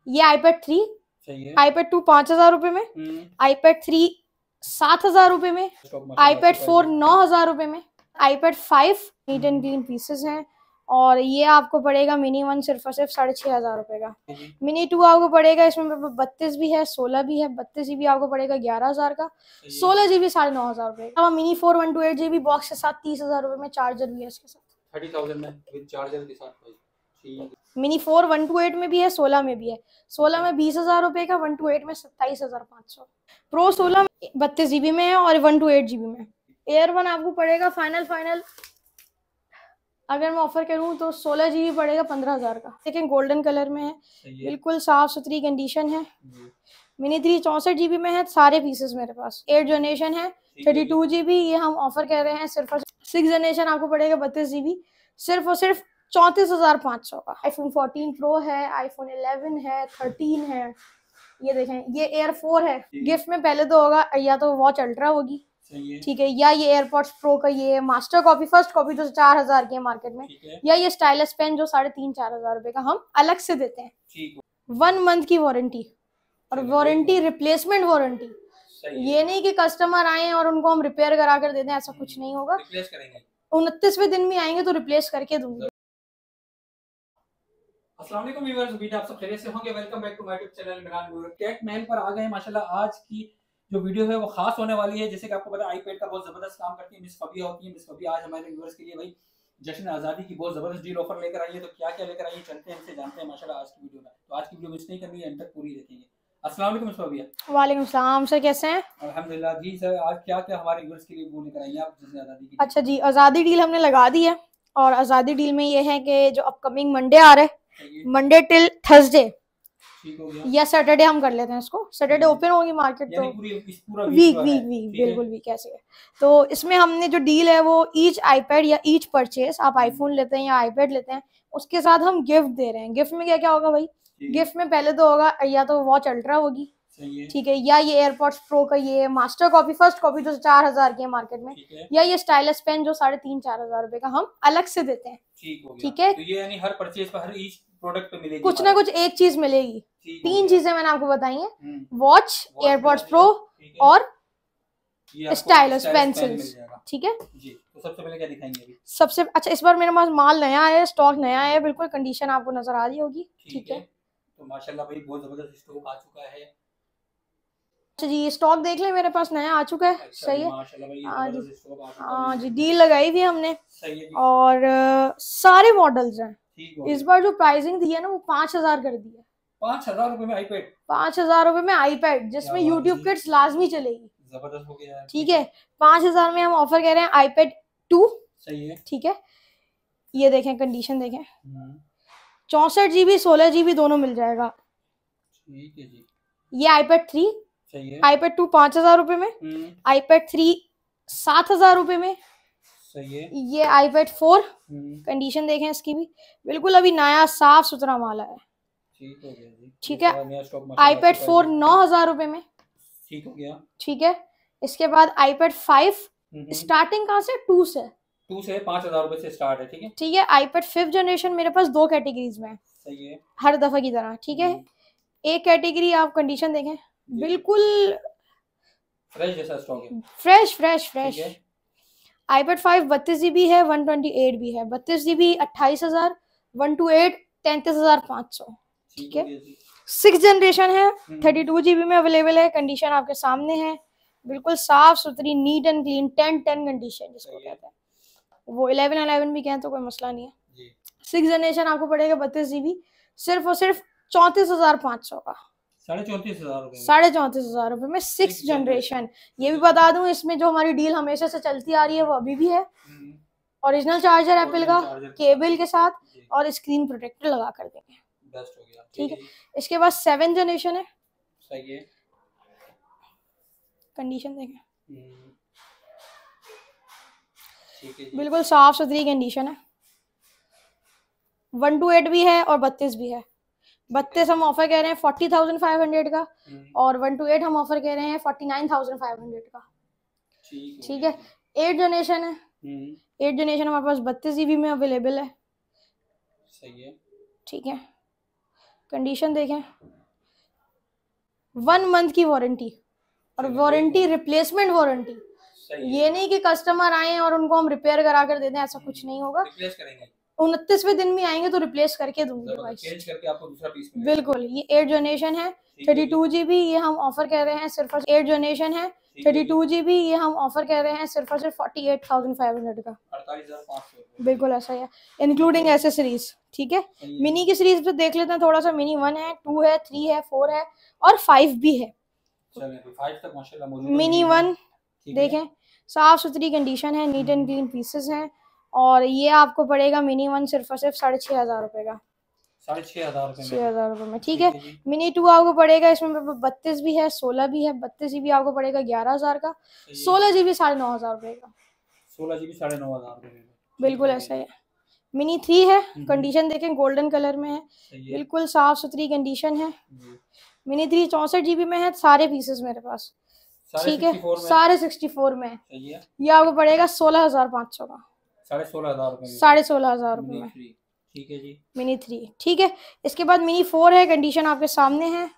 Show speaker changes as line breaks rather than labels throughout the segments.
ये iPad 3,
सही है।
iPad 2 5,000 रुपए में, iPad 3 7,000 रुपए में, iPad 4 9,000 रुपए में, iPad 5 neat and clean pieces हैं और ये आपको पड़ेगा मिनी 1 सिर्फ और सिर्फ 6,500 रुपए का। मिनी 2 आपको पड़ेगा, इसमें 32 भी है 16 भी है, 32 GB आपको पड़ेगा 11,000 का, 16 GB 9,500 रुपए का। मिनी 4 128 GB बॉक्स के साथ 30,000 रुपए में, चार्जर भी है इसके साथ
30,000 में विद चार्जर के साथ भाई।
मिनी 4 128 में भी है, 16 में भी है। 16 में 20,000 रुपए का, 128 में 27,500। प्रो 16 में 32 GB में है और 128 GB में। एयर 1 आपको पड़ेगा फाइनल अगर मैं ऑफर करूं तो 16 GB पड़ेगा 15,000 का। लेकिन गोल्डन कलर में है, बिल्कुल साफ सुथरी कंडीशन है। मिनी 3 64 GB में है, सारे पीसेस मेरे पास। 8 जनरेशन है 32 GB, ये हम ऑफर कर रहे हैं सिर्फ। 6 जनरेशन आपको पड़ेगा 32 GB सिर्फ और सिर्फ 34,500 का। iPhone 14 Pro है, iPhone 11 है, 13 है। ये देखें, ये Air 4 है। गिफ्ट में पहले तो होगा या तो वॉच अल्ट्रा होगी, ठीक है, या ये एयरपॉड्स प्रो का ये मास्टर कॉपी, फर्स्ट कॉपी तो 4,000 की है मार्केट में, या ये स्टाइलस पेन जो 3,500-4,000 रुपए का हम अलग से देते हैं। 1 मंथ की वारंटी और वारंटी रिप्लेसमेंट वारंटी। ये नहीं कि कस्टमर आए और उनको हम रिपेयर करा कर दे दें, ऐसा कुछ नहीं होगा। 29वें दिन में आएंगे तो रिप्लेस करके दूंगे।
अस्सलाम वालेकुम व्यूअर्स, उम्मीद है आप सब खैरियत से होंगे। Welcome back to my YouTube channel Imran viewer. Tech Mahal पर आ गए माशाल्लाह। आज की जो वीडियो है वो खास होने वाली है। जैसे कि आपको पता है आईपैड का बहुत जबरदस्त काम करती है मिस फबिया होती है। मिस फबिया आज हमारे व्यूअर्स के लिए भाई जश्न आज़ादी की बहुत जबरदस्त डील ऑफर लेकर आई है। तो क्या क्या लेकर आई है चलते हैं, इनसे जानते हैं माशाल्लाह आज की वीडियो में। तो आज की वीडियो मिस नहीं करनी है, एंड तक पूरी देखेंगे। अस्सलाम वालेकुम मिस फबिया।
वालेकुम सलाम सर, कैसे हैं?
अल्हम्दुलिल्लाह जी सर। आज क्या क्या हमारे व्यूअर्स के लिए वो लेकर आई है आप जश्न आज़ादी की?
अच्छा जी, आज़ादी डील हमने लगा दी है और आज़ादी डील में ये है कि जो अपकमिंग मंडे आ रहे हैं, मंडे टिल थर्सडे या सैटरडे हम कर लेते हैं इसको। सैटरडे ओपन होगी मार्केट, तो वीक बिल्कुल वीक ऐसे है। तो इसमें हमने जो डील है वो ईच आईपैड या ईच परचेस, आप आईफोन लेते हैं या आईपैड लेते हैं, उसके साथ हम गिफ्ट दे रहे हैं। गिफ्ट में क्या क्या होगा भाई? गिफ्ट में पहले तो होगा या तो वॉच अल्ट्रा होगी, ठीक है, या ये एयरपॉड्स प्रो का ये मास्टर कॉपी, फर्स्ट कॉपी तो 4,000 की है मार्केट में, या ये स्टाइलस पेन जो 3,500-4,000 रुपए का हम अलग से देते हैं। ठीक है,
तो ये यानी हर परचेज पर, हर ईच प्रोडक्ट पे मिलेगी
कुछ ना कुछ एक चीज मिलेगी। 3 चीजें मैंने आपको बताई हैं, वॉच, एयरपॉड्स प्रो और स्टाइलस पेंसिल्स। ठीक है
जी। तो सबसे पहले क्या दिखाएंगे अभी?
सबसे अच्छा, इस बार मेरे पास माल नया है, स्टॉक नया है, बिल्कुल कंडीशन आपको नजर आ रही होगी। ठीक है,
तो माशाल्लाह भाई बहुत जबरदस्त स्टॉक आ चुका है।
अच्छा जी, स्टॉक देख लें, मेरे पास नया आ चुका है।
अच्छा
सही है,
माशाल्लाह भाई,
हाँ जी,
स्टॉक आ चुका है।
हाँ जी, डील लगाई हुई है हमने।
सही है।
और सारे मॉडल्स हैं। इस बार जो प्राइसिंग दी है ना वो 5,000 कर दी है।
5,000 रुपए में आईपैड?
5,000 रुपए में आईपैड, जिसमें यूट्यूब किड्स लाजमी चलेगी।
जबरदस्त हो गया।
ठीक है, 5,000 में हम ऑफर कर रहे हैं आईपैड 2। सही है, ठीक है, ये देखें कंडीशन देखें, 64 GB 16 GB दोनों मिल जाएगा।
ठीक है जी।
ये आईपैड 3,
सही है।
आईपैड 2 5,000 रुपए में, आईपैड 3 7,000 रुपए में। सही है। ये आईपैड 4, कंडीशन देखें इसकी भी, बिल्कुल अभी नया साफ सुथरा माल है। ठीक हो गया जी। ठीक है, आईपैड 4 9,000 रुपए में। ठीक हो गया। ठीक है, इसके बाद आईपैड 5 स्टार्टिंग कहाँ से? 2 से
5,000 रुपए से स्टार्ट है। ठीक है,
ठीक है, आईपैड 5th जनरेशन मेरे पास 2 कैटेगरीज में है। सही है, हर दफा की तरह। ठीक है, एक कैटेगरी आप कंडीशन देखें, बिल्कुल
फ्रेश जैसा स्टॉक है,
फ्रेश। आईपैड 5 32 GB है, 128 भी है। 32 GB 28,000, 128 33,500। ठीक है, 6 जनरेशन है, 32 GB में अवेलेबल है। कंडीशन आपके सामने है, बिल्कुल साफ सुथरी नीट एंड क्लीन, 10-10 कंडीशन जिसको कहते हैं, वो 11-11 भी कहें तो कोई मसला नहीं है। 6 जनरेशन आपको पड़ेगा 32 GB सिर्फ और सिर्फ 34,500 का। 34,500 रुपए में 6 जनरेशन। ये भी बता दूं, इसमें जो हमारी डील हमेशा से चलती आ रही है वो अभी भी है। ओरिजिनल चार्जर एप्पल का केबल के साथ और स्क्रीन प्रोटेक्टर लगा कर देंगे। बेस्ट हो गया। ठीक है, इसके बाद 7 जनरेशन है। सही है, कंडीशन देखें, बिल्कुल साफ सुथरी कंडीशन है। 128 भी है और 32 भी है। 32 हम ऑफर कह रहे हैं 40,500 का, और 128 हम ऑफर कह रहे हैं 49,500 का। ठीक है, 8 जनरेशन है। 8 जनरेशन हमारे पास 32 GB में अवेलेबल है। सही है, ठीक है, कंडीशन देखें, 1 मंथ की वारंटी, और
चलिए,
वारंटी रिप्लेसमेंट वारंटी।
सही
ये
है।
नहीं कि कस्टमर आए और उनको हम रिपेयर करा कर दे दें, ऐसा कुछ नहीं होगा।
रिप्लेस करेंगे,
29वें दिन में आएंगे तो रिप्लेस करके दूंगी
मतलब
डिवाइस।
चेंज करके आपको दूसरा पीस मिलेगा।
बिल्कुल, ये 8 जनरेशन है,
ठीक है जी।
32 GB, ये हम ऑफर कर रहे हैं सिर्फ और 8 जनरेशन है,
ठीक है जी।
32 GB, ये हम ऑफर कर रहे हैं सिर्फ और सिर्फ 48,500 का।
48,500।
बिल्कुल ऐसा ही है, इंक्लूडिंग एसेसरीज। ठीक है,
सही है।
मिनी की सीरीज पे देख लेते हैं थोड़ा सा। मिनी 1 है, 2 है, 3 है, 4 है और 5 भी है।
चलें, तो 5 तक माशाल्लाह मौजूद है।
मिनी 1 देखें, साफ सुथरी कंडीशन है, नीट एंड क्लीन पीसेस हैं, और ये आपको पड़ेगा मिनी 1 सिर्फ और सिर्फ 6,500 रुपए का।
6,500 रुपए में।
6,000 रुपए में, ठीक है। मिनी 2 आपको पड़ेगा, इसमें 32 भी है, 16 भी है। 32 GB आपको पड़ेगा 11,000 का, 16 GB 9,500 रुपए का।
16 GB 9,500 रुपए में।
बिल्कुल ऐसा ही है। मिनी 3 है, कंडीशन देखें गोल्डन कलर में है, बिल्कुल साफ सुथरी कंडीशन है। मिनी 3 64 GB में है, सारे पीसेस मेरे पास, ठीक है, सारे 64 में है। ये आपको पड़ेगा 16,500 का,
16,500 रुपए में।
16,500 रुपए में,
ठीक है जी।
मिनी 3, ठीक है। इसके बाद मिनी 4 है, कंडीशन आपके सामने है,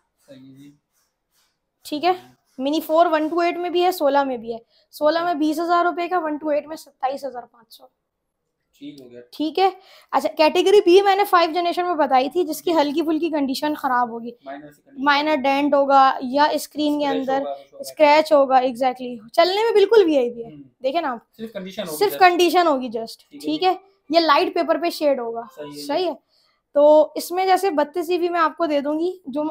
ठीक है। मिनी 4 128 में भी है, 16 में भी है। 16 में 20,000 रुपए का, 128 में 27,500।
ठीक हो गया,
ठीक है। अच्छा, कैटेगरी बी मैंने 5 जनरेशन में बताई थी, जिसकी हल्की फुल्की कंडीशन खराब होगी, माइनर डेंट होगा या स्क्रीन के अंदर स्क्रैच होगा, एग्जैक्टली चलने में बिल्कुल वीआईपी है। देखे ना आप, सिर्फ कंडीशन होगी जस्ट, ठीक है। ये लाइट पेपर पे शेड होगा, सही है। तो इसमें जैसे 32 GB में आपको दे दूंगी, जो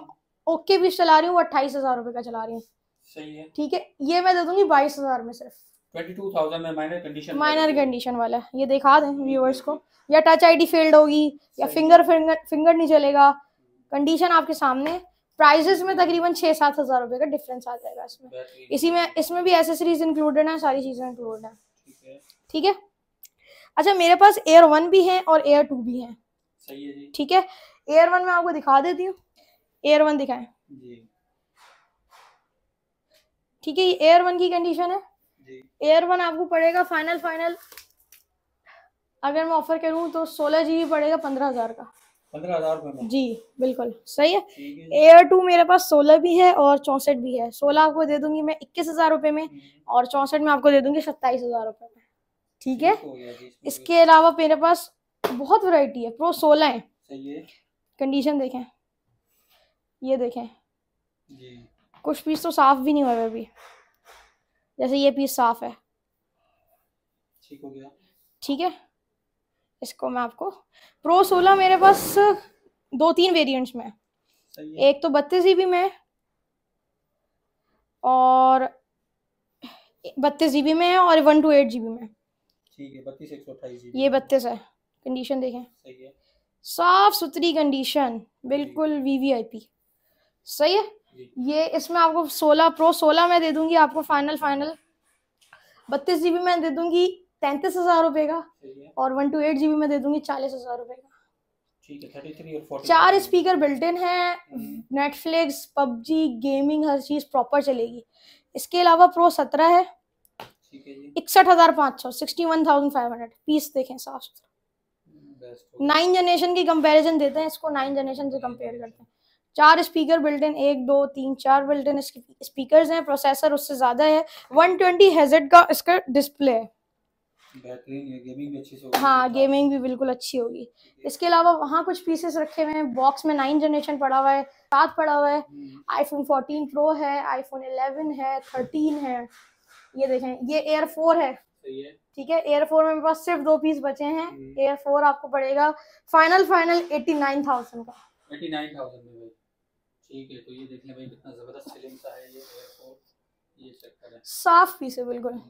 ओके भी चला रही हूँ, वो 28,000 रुपए का चला रही हूँ,
सही है,
ठीक है। ये मैं दे दूंगी 22,000 में, सिर्फ
22,000 में
माइनर कंडीशन वाला। ये दिखा दें व्यूअर्स को, या टच आईडी फेल्ड होगी, या फिंगर नहीं चलेगा, कंडीशन आपके सामने। प्राइजेस में तकरीबन 6-7 हज़ार रुपए का डिफरेंस आ जाएगा इसमें। इसमें भी एसेसरीज इंक्लूडेड है, सारी चीजें इंक्लूडेड है, ठीक है। अच्छा, मेरे पास एयर 1 भी है और एयर 2 भी है,
सही है जी,
ठीक है। एयर 1 में आपको दिखा देती हूँ, एयर 1 दिखाएं जी, ठीक है। ये एयर 1 की कंडीशन है। एयर 1 आपको पड़ेगा फाइनल अगर मैं ऑफर करूं तो 16 GB पड़ेगा 15,000 का,
15,000 रुपए में
जी, बिल्कुल सही है। एयर 2 मेरे पास 16 भी है और 64 भी है। 16 आपको दे दूंगी मैं 21,000 रुपए में, और 64 में आपको दे दूंगी 27,000 रुपए में, ठीक है। इसके अलावा मेरे पास बहुत वैरायटी है। प्रो 16 है,
सही है।
कंडीशन देखें, ये देखें जी, कुछ पीस तो साफ भी नहीं हुए अभी, जैसे ये पीस साफ है,
ठीक हो गया,
ठीक है। इसको मैं आपको प्रो 16 मेरे पास 2-3 वेरिएंट्स में, एक तो 32 GB में और 32 GB में है, और 128 GB में, ठीक है। 32 128 GB, ये 32 है, कंडीशन देखें, सही है, साफ सुथरी कंडीशन, बिल्कुल वीवीआईपी, सही है। ये इसमें आपको 16 प्रो 16 में दे दूंगी आपको फाइनल 32 GB में दे दूंगी 33,000 रुपए का, और 128 GB में दे दूंगी 40,000 रुपए का, ठीक है। 33 और 40, 4 स्पीकर बिल्ट इन है, नेटफ्लिक्स, पबजी, गेमिंग, हर चीज प्रॉपर चलेगी। इसके अलावा प्रो 17 है, 61,500, 61,500 पीस देखें, साफ सुथरा। 9 जनरेशन की कंपैरिजन देते हैं इसको, 9 जनरेशन से कंपेयर करते हैं। 4 speaker built in, 1 2 3 4 built in speakers हैं। प्रोसेसर उससे ज्यादा है, 120 Hz का इसका डिस्प्ले है, बेहतरीन है। गेमिंग भी अच्छी से होगी, हाँ, गेमिंग भी बिल्कुल अच्छी होगी। इसके अलावा वहाँ कुछ पीसेस रखे हुए हैं बॉक्स में, 9 जनरेशन पड़ा हुआ है, 7 पड़ा हुआ है, आईफोन 14 प्रो है, आईफोन 11 है, 13 है। ये देखें, ये एयर 4 है, ठीक है। एयर 4 में मेरे पास सिर्फ 2 पीस बचे हैं। एयर 4 आपको पड़ेगा फाइनल 89,000 का, 89,000 में भाई, ठीक है। तो ये देख लें भाई, कितना जबरदस्त स्लिम सा है ये एयर 4, ये चेक करें, साफ पीस है बिल्कुल।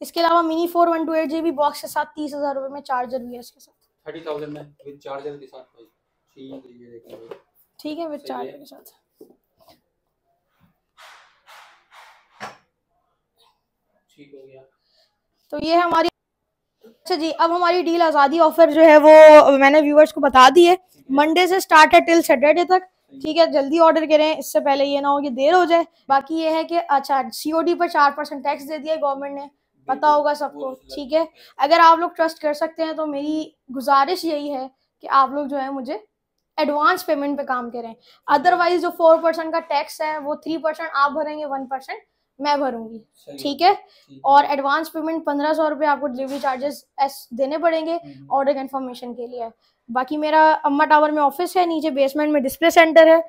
इसके अलावा मिनी 4 128 GB बॉक्स के साथ 30,000 रुपए में, चार्जर भी है इसके साथ, 30,000 में विद चार्जर के साथ भाई, ठीक है। ये देखिए भाई, ठीक है, विद चार्जर के साथ, ठीक हो गया। तो ये है हमारी, अच्छा जी, अब हमारी डील आज़ादी ऑफर जो है वो मैंने व्यूअर्स को बता दी है, मंडे से स्टार्ट है टिल सैटरडे तक, ठीक है। जल्दी ऑर्डर करें, इससे पहले ये ना हो कि देर हो जाए। बाकी ये है कि अच्छा, COD पर 4% टैक्स दे दिया गवर्नमेंट ने, पता होगा सबको, ठीक है। अगर आप लोग ट्रस्ट कर सकते हैं तो मेरी गुजारिश यही है कि आप लोग जो है मुझे एडवांस पेमेंट पे काम करें। अदरवाइज जो 4% का टैक्स है वो 3% आप भरेंगे, 1% मैं भरूंगी, ठीक है। और एडवांस पेमेंट 1500 रुपये आपको डिलीवरी चार्जेस देने पड़ेंगे ऑर्डर कंफर्मेशन के लिए। बाकी मेरा अम्मा टावर में ऑफिस है, नीचे बेसमेंट में डिस्प्ले सेंटर है,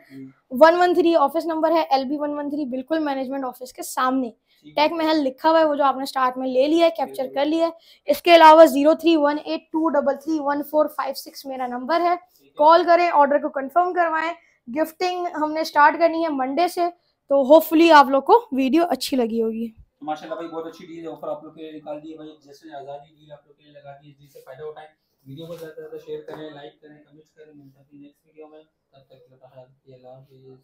113 ऑफिस नंबर है, LB 113, बिल्कुल मैनेजमेंट ऑफिस के सामने। टेक महल लिखा हुआ है, वो जो आपने स्टार्ट में ले लिया है, कैप्चर कर लिया है। इसके अलावा 0318233456 मेरा नंबर है, कॉल करें, ऑर्डर को कंफर्म करवाएं। गिफ्टिंग हमने स्टार्ट करनी है मंडे से, तो होपफुली आप लोग को वीडियो अच्छी लगी होगी।
माशाल्लाह भाई बहुत अच्छी डील ऑफर आप लोग के लिए निकाल दी है भाई, जैसे आज़ादी डील आप लोग के लिए लगा दी है, जिससे फायदा उठाएं। वीडियो को ज़्यादा से ज़्यादा शेयर करें, लाइक करें, कमेंट करें। मिलते हैं नेक्स्ट वीडियो में, तब तक के लिए अल्लाह हाफ़िज़।